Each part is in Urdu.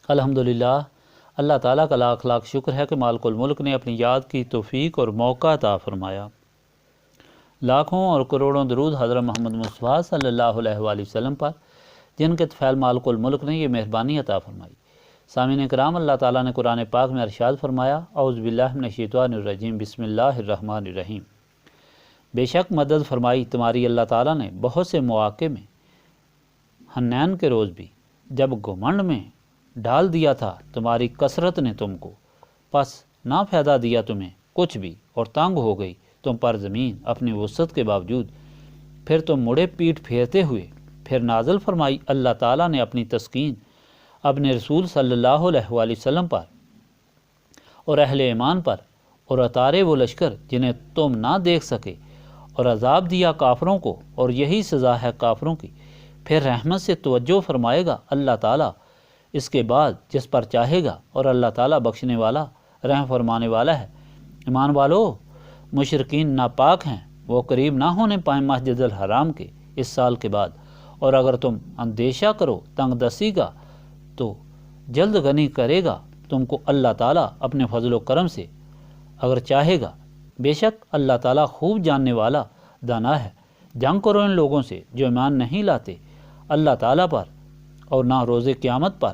الحمدللہ، اللہ تعالیٰ کا لاکھ لاکھ شکر ہے کہ مالک الملک نے اپنی یاد کی توفیق اور موقع عطا فرمایا۔ لاکھوں اور کروڑوں درود حضرت محمد مصطفیٰ صلی اللہ علیہ وآلہ وسلم پر، جن کے طفیل مالک الملک نے یہ مہربانی عطا فرمائی۔ سامعین کرام، اللہ تعالیٰ نے قرآن پاک میں ارشاد فرمایا، اعوذ باللہ من الشیطان الرجیم، بسم اللہ الرحمن الرحیم۔ بے شک مدد فرمائی تمہاری اللہ تعالیٰ نے بہت سے مواقع میں، حنین کے روز بھی، جب گھمنڈ میں ڈال دیا تھا تمہاری کثرت نے تم کو، پس نہ فائدہ دیا تمہیں کچھ بھی، اور تنگ ہو گئی تم پر زمین اپنی وسعت کے باوجود، پھر تم مڑے پیٹ پھیرتے ہوئے، پھر نازل فرمائی اللہ تعالیٰ نے اپنی تسکین اپنے رسول صلی اللہ علیہ وآلہ وسلم پر اور اہل ایمان پر، اور اتارے وہ لشکر جنہیں تم نہ دیکھ سکے، اور عذاب دیا کافروں کو، اور یہی سزا ہے کافروں کی۔ پھر رحمت سے توجہ فرمائے گا اللہ تعالیٰ اس کے بعد جس پر چاہے گا، اور اللہ تعالیٰ بخشنے والا رحم فرمانے والا ہے۔ ایمان والو، مشرکین ناپاک ہیں، وہ قریب نہ ہونے پائیں مسجد الحرام کے اس سال کے بعد، اور اگر تم اندیشہ کرو تنگ دستی کا تو جلد غنی کرے گا تم کو اللہ تعالیٰ اپنے فضل و کرم سے اگر چاہے گا۔ بے شک اللہ تعالیٰ خوب جاننے والا دانا ہے۔ جنگ کرو ان لوگوں سے جو ایمان نہیں لاتے اللہ تعالیٰ پر اور نہ روز قیامت پر،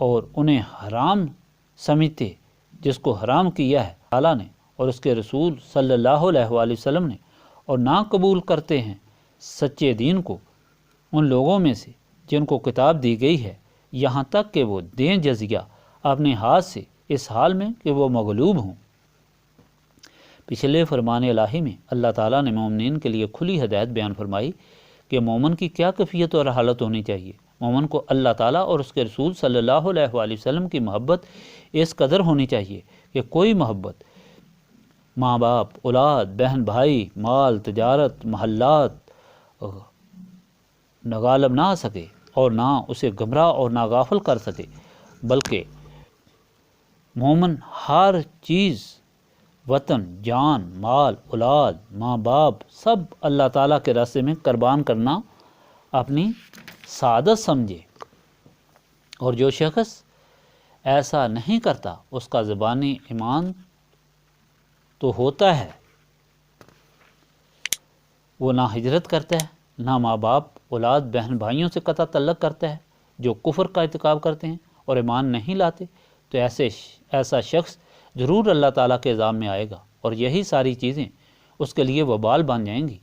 اور انہیں حرام سمجھتے جس کو حرام کیا ہے تعالیٰ نے اور اس کے رسول صلی اللہ علیہ وآلہ وسلم نے، اور نہ قبول کرتے ہیں سچے دین کو ان لوگوں میں سے جن کو کتاب دی گئی ہے، یہاں تک کہ وہ دیں جزیہ اپنے ہاتھ سے، اس حال میں کہ وہ مغلوب ہوں۔ پچھلے فرمان الہی میں اللہ تعالیٰ نے مومنین کے لیے کھلی ہدایت بیان فرمائی کہ مومن کی کیا کیفیت اور حالت ہونی چاہیے۔ مومن کو اللہ تعالیٰ اور اس کے رسول صلی اللہ علیہ وآلہ وسلم کی محبت اس قدر ہونی چاہیے کہ کوئی محبت ماں باپ، اولاد، بہن بھائی، مال، تجارت، محلات غالب نہ آ سکے، اور نہ اسے گمراہ اور نہ غافل کر سکے، بلکہ مومن ہر چیز، وطن، جان، مال، اولاد، ماں باپ، سب اللہ تعالیٰ کے راستے میں قربان کرنا اپنی سعادت سمجھے۔ اور جو شخص ایسا نہیں کرتا اس کا زبانی ایمان تو ہوتا ہے، وہ نہ ہجرت کرتا ہے، نہ ماں باپ، اولاد، بہن بھائیوں سے قطع تعلق کرتا ہے۔ جو کفر کا ارتکاب کرتے ہیں اور ایمان نہیں لاتے تو ایسا شخص ضرور اللہ تعالیٰ کے عذاب میں آئے گا، اور یہی ساری چیزیں اس کے لیے وبال بن جائیں گی،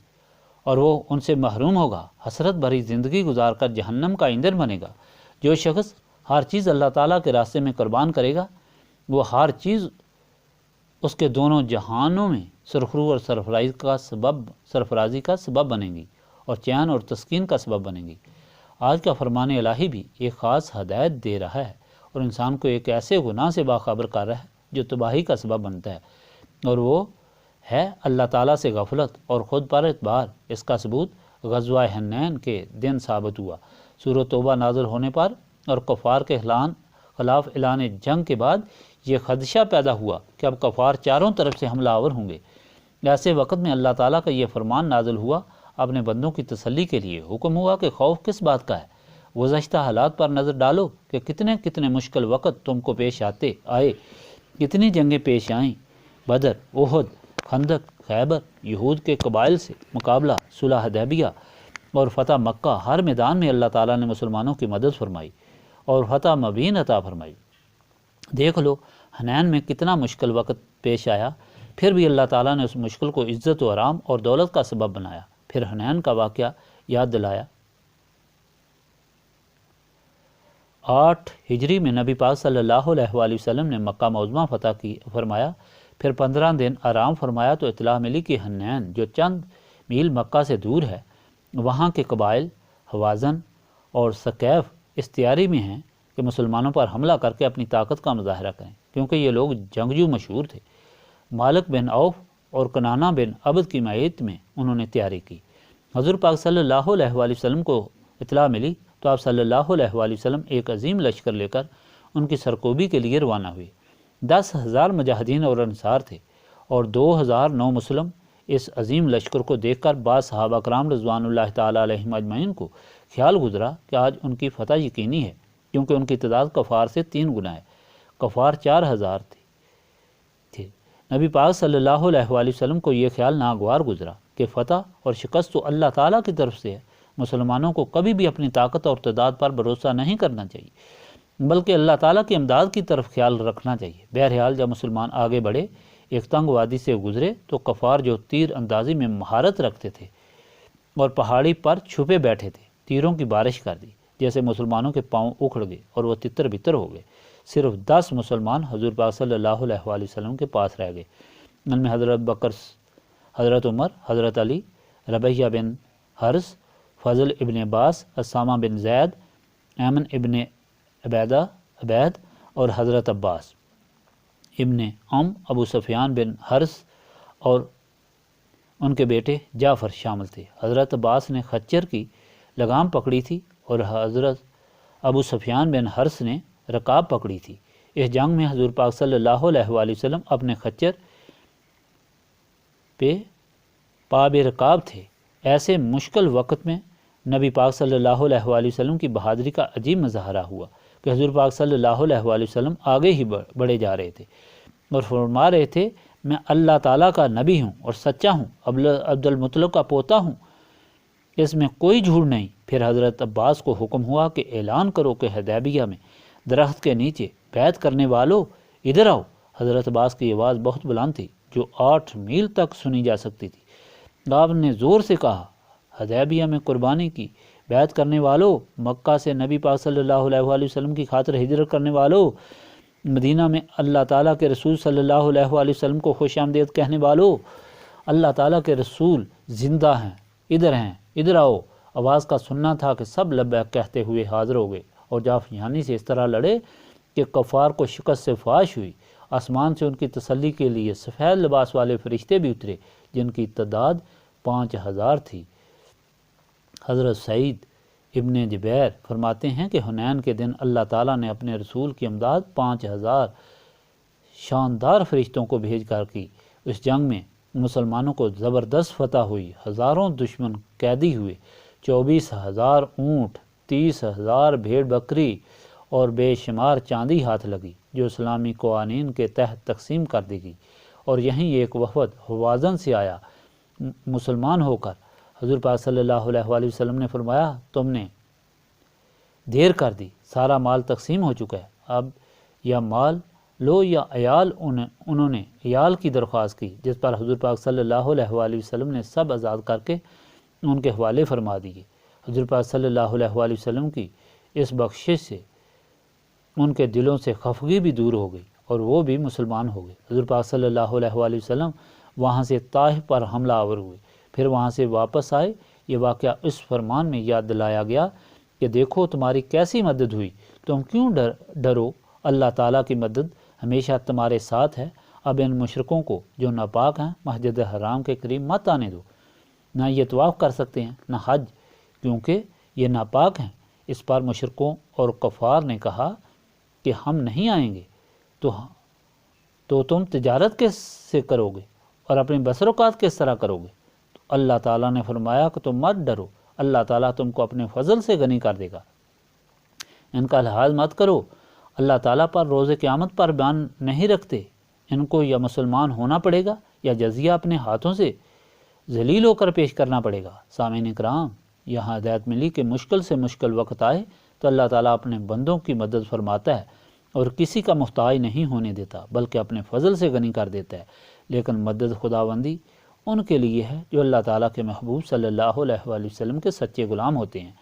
اور وہ ان سے محروم ہوگا، حسرت بھری زندگی گزار کر جہنم کا ایندھن بنے گا۔ جو شخص ہر چیز اللہ تعالیٰ کے راستے میں قربان کرے گا، وہ ہر چیز اس کے دونوں جہانوں میں سرخرو اور سرفرازی کا سبب بنے گی، اور چین اور تسکین کا سبب بنے گی۔ آج کا فرمان الہی بھی ایک خاص ہدایت دے رہا ہے، اور انسان کو ایک ایسے گناہ سے باخبر کر رہا ہے جو تباہی کا سبب بنتا ہے، اور وہ ہے اللہ تعالیٰ سے غفلت اور خود پر اعتبار۔ اس کا ثبوت غزوہ حنین کے دن ثابت ہوا۔ سورۃ توبہ نازل ہونے پر اور کفار کے خلاف اعلان جنگ کے بعد یہ خدشہ پیدا ہوا کہ اب کفار چاروں طرف سے حملہ آور ہوں گے۔ ایسے وقت میں اللہ تعالیٰ کا یہ فرمان نازل ہوا اپنے بندوں کی تسلی کے لیے۔ حکم ہوا کہ خوف کس بات کا ہے؟ گزشتہ حالات پر نظر ڈالو کہ کتنے کتنے مشکل وقت تم کو پیش آئے، کتنی جنگیں پیش آئیں، بدر، احد، خندق، خیبر، یہود کے قبائل سے مقابلہ، صلح حدیبیہ اور فتح مکہ۔ ہر میدان میں اللہ تعالیٰ نے مسلمانوں کی مدد فرمائی اور فتح مبین عطا فرمائی۔ دیکھ لو حنین میں کتنا مشکل وقت پیش آیا، پھر بھی اللہ تعالیٰ نے اس مشکل کو عزت و آرام اور دولت کا سبب بنایا۔ پھر حنین کا واقعہ یاد دلایا۔ 8 ہجری میں نبی پاک صلی اللہ علیہ وآلہ وسلم نے مکہ معظمہ فتح فرمایا۔ پھر 15 دن آرام فرمایا تو اطلاع ملی کہ حنین جو چند میل مکہ سے دور ہے، وہاں کے قبائل حوازن اور ثقیف اس تیاری میں ہیں کہ مسلمانوں پر حملہ کر کے اپنی طاقت کا مظاہرہ کریں، کیونکہ یہ لوگ جنگجو مشہور تھے۔ مالک بن عوف اور کنانہ بن عبد کی معیت میں انہوں نے تیاری کی۔ حضور پاک صلی اللہ علیہ وآلہ وسلم کو اطلاع ملی تو آپ صلی اللہ علیہ وآلہ وسلم ایک عظیم لشکر لے کر ان کی سرکوبی کے لیے روانہ ہوئے۔ 10,000 مجاہدین اور انصار تھے، اور 2,000 نو مسلم۔ اس عظیم لشکر کو دیکھ کر بعض صحابہ کرام رضوان اللہ تعالیٰ علیہم اجمعین کو خیال گزرا کہ آج ان کی فتح یقینی ہے، کیونکہ ان کی تعداد کفار سے 3 گنا ہے۔ کفار 4000 تھے۔ نبی پاک صلی اللہ علیہ وآلہ وسلم کو یہ خیال ناگوار گزرا کہ فتح اور شکست تو اللہ تعالیٰ کی طرف سے ہے، مسلمانوں کو کبھی بھی اپنی طاقت اور تعداد پر بھروسہ نہیں کرنا چاہیے، بلکہ اللہ تعالیٰ کی امداد کی طرف خیال رکھنا چاہیے۔ بہرحال جب مسلمان آگے بڑھے، ایک تنگ وادی سے گزرے تو کفار جو تیر اندازی میں مہارت رکھتے تھے اور پہاڑی پر چھپے بیٹھے تھے، تیروں کی بارش کر دی، جیسے مسلمانوں کے پاؤں اکھڑ گئے اور وہ تتر بتر ہو گئے۔ صرف 10 مسلمان حضور پاک صلی اللہ علیہ وآلہ وسلم کے پاس رہ گئے۔ ان میں حضرت بکر، حضرت عمر، حضرت علی، ربیہ بن حرث، فضل ابن عباس، اسامہ بن زید، ایمن ابن عبید اور حضرت عباس ابن ابو سفیان بن حرث اور ان کے بیٹے جعفر شامل تھے۔ حضرت عباس نے خچر کی لگام پکڑی تھی اور حضرت ابو سفیان بن حرث نے رکاب پکڑی تھی۔ اس جنگ میں حضور پاک صلی اللہ علیہ وآلہ وسلم اپنے خچر پہ پاب رکاب تھے۔ ایسے مشکل وقت میں نبی پاک صلی اللہ علیہ وآلہ وسلم کی بہادری کا عجیب مظاہرہ ہوا کہ حضور پاک صلی اللہ علیہ وآلہ وسلم آگے ہی بڑھے جا رہے تھے اور فرما رہے تھے، میں اللہ تعالیٰ کا نبی ہوں اور سچا ہوں، عبد المطلب کا پوتا ہوں، اس میں کوئی جھوٹ نہیں۔ پھر حضرت عباس کو حکم ہوا کہ اعلان کرو کہ حدیبیہ میں درخت کے نیچے بیعت کرنے والو ادھر آؤ۔ حضرت عباس کی آواز بہت بلند تھی، جو 8 میل تک سنی جا سکتی تھی۔ آپ نے زور سے کہا، حدیبیہ میں قربانی کی بیعت کرنے والو، مکہ سے نبی پاک صلی اللہ علیہ وآلہ وسلم کی خاطر ہجرت کرنے والو، مدینہ میں اللہ تعالیٰ کے رسول صلی اللہ علیہ وآلہ وسلم کو خوش آمدید کہنے والو، اللہ تعالیٰ کے رسول زندہ ہیں، ادھر آؤ۔ آواز کا سننا تھا کہ سب لبیک کہتے ہوئے حاضر ہو گئے اور جافیانی سے اس طرح لڑے کہ کفار کو شکست سے فاش ہوئی۔ آسمان سے ان کی تسلی کے لیے سفید لباس والے فرشتے بھی اترے، جن کی تعداد 5000 تھی۔ حضرت سعید ابن جبیر فرماتے ہیں کہ حنین کے دن اللہ تعالیٰ نے اپنے رسول کی امداد 5000 شاندار فرشتوں کو بھیج کر کی۔ اس جنگ میں مسلمانوں کو زبردست فتح ہوئی، ہزاروں دشمن قیدی ہوئے، 24,000 اونٹ، 30,000 بھیڑ بکری اور بے شمار چاندی ہاتھ لگی، جو اسلامی قوانین کے تحت تقسیم کر دی گئی۔ اور یہیں ایک وفد ہوازن سے آیا مسلمان ہو کر۔ حضور پاک صلی اللہ علیہ وآلہ وسلم نے فرمایا، تم نے دیر کر دی، سارا مال تقسیم ہو چکا ہے، اب یا مال لو یا عیال۔ انہوں نے عیال کی درخواست کی، جس پر حضور پاک صلی اللہ علیہ وآلہ وسلم نے سب آزاد کر کے ان کے حوالے فرما دیے۔ حضور پاک صلی اللہ علیہ وآلہ وسلم کی اس بخشش سے ان کے دلوں سے خفگی بھی دور ہو گئی اور وہ بھی مسلمان ہو گئے۔ حضور پاک صلی اللہ علیہ وآلہ وسلم وہاں سے طائف پر حملہ آور ہوئے، پھر وہاں سے واپس آئے۔ یہ واقعہ اس فرمان میں یاد دلایا گیا کہ دیکھو تمہاری کیسی مدد ہوئی، تم کیوں ڈرو، اللہ تعالیٰ کی مدد ہمیشہ تمہارے ساتھ ہے۔ اب ان مشرکوں کو جو ناپاک ہیں مسجد حرام کے قریب مت آنے دو، نہ یہ طواف کر سکتے ہیں نہ حج، کیونکہ یہ ناپاک ہیں۔ اس پر مشرکوں اور کفار نے کہا کہ ہم نہیں آئیں گے تو تم تجارت کیسے کرو گے اور اپنی بسر اوقات کس طرح کرو گے؟ تو اللہ تعالیٰ نے فرمایا کہ تم مت ڈرو، اللہ تعالیٰ تم کو اپنے فضل سے غنی کر دے گا، ان کا لحاظ مت کرو۔ اللہ تعالیٰ پر روز قیامت پر بیان نہیں رکھتے، ان کو یا مسلمان ہونا پڑے گا یا جزیہ اپنے ہاتھوں سے ذلیل ہو کر پیش کرنا پڑے گا۔ سامعین اکرام، یہاں ہدایت ملی کہ مشکل سے مشکل وقت آئے تو اللہ تعالیٰ اپنے بندوں کی مدد فرماتا ہے اور کسی کا محتاج نہیں ہونے دیتا، بلکہ اپنے فضل سے غنی کر دیتا ہے۔ لیکن مدد خداوندی ان کے لیے ہے جو اللہ تعالیٰ کے محبوب صلی اللہ علیہ وآلہ وسلم کے سچے غلام ہوتے ہیں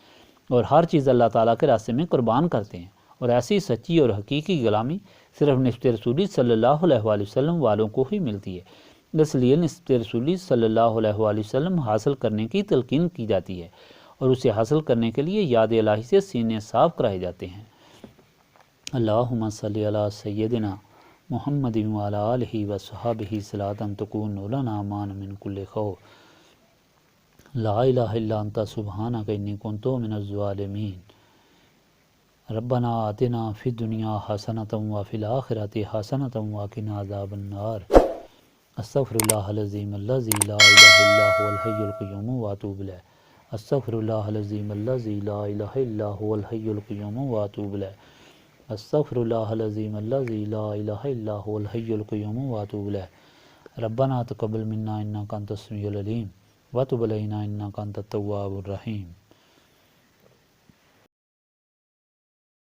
اور ہر چیز اللہ تعالیٰ کے راستے میں قربان کرتے ہیں، اور ایسی سچی اور حقیقی غلامی صرف نسبت رسولی صلی اللہ علیہ وآلہ وسلم والوں کو ہی ملتی ہے۔ اس لیے نسبت رسولی صلی اللہ علیہ وآلہ وسلم حاصل کرنے کی تلقین کی جاتی ہے اور اسے حاصل کرنے کے لیے یاد الہی سے سینے صاف کرائے جاتے ہیں۔ اللہم صلی علی سیدنا محمد وعلی آلہ وصحبہ صلاۃ تکون لنا مان من کل خوف لا الہ الا انت سبحانک انی کنت من الظالمین۔ ربنا آتنا فی الدنیا حسنۃ وفی الآخرۃ حسنۃ وقنا عذاب النار۔ استغفر اللہ العظیم الذی لا الہ الا هو الحی القیوم واتوب الیہ۔ استغفر اللہ العظیم الذی لا الہ الا هو الحی القیوم واتوب الیہ استغفر اللہ العظیم الذی لا الہ الا هو الحی القیوم واتوب الیہ ربنا تقبل منا انک انت السمیع العلیم وتب علینا انک انت التواب الرحیم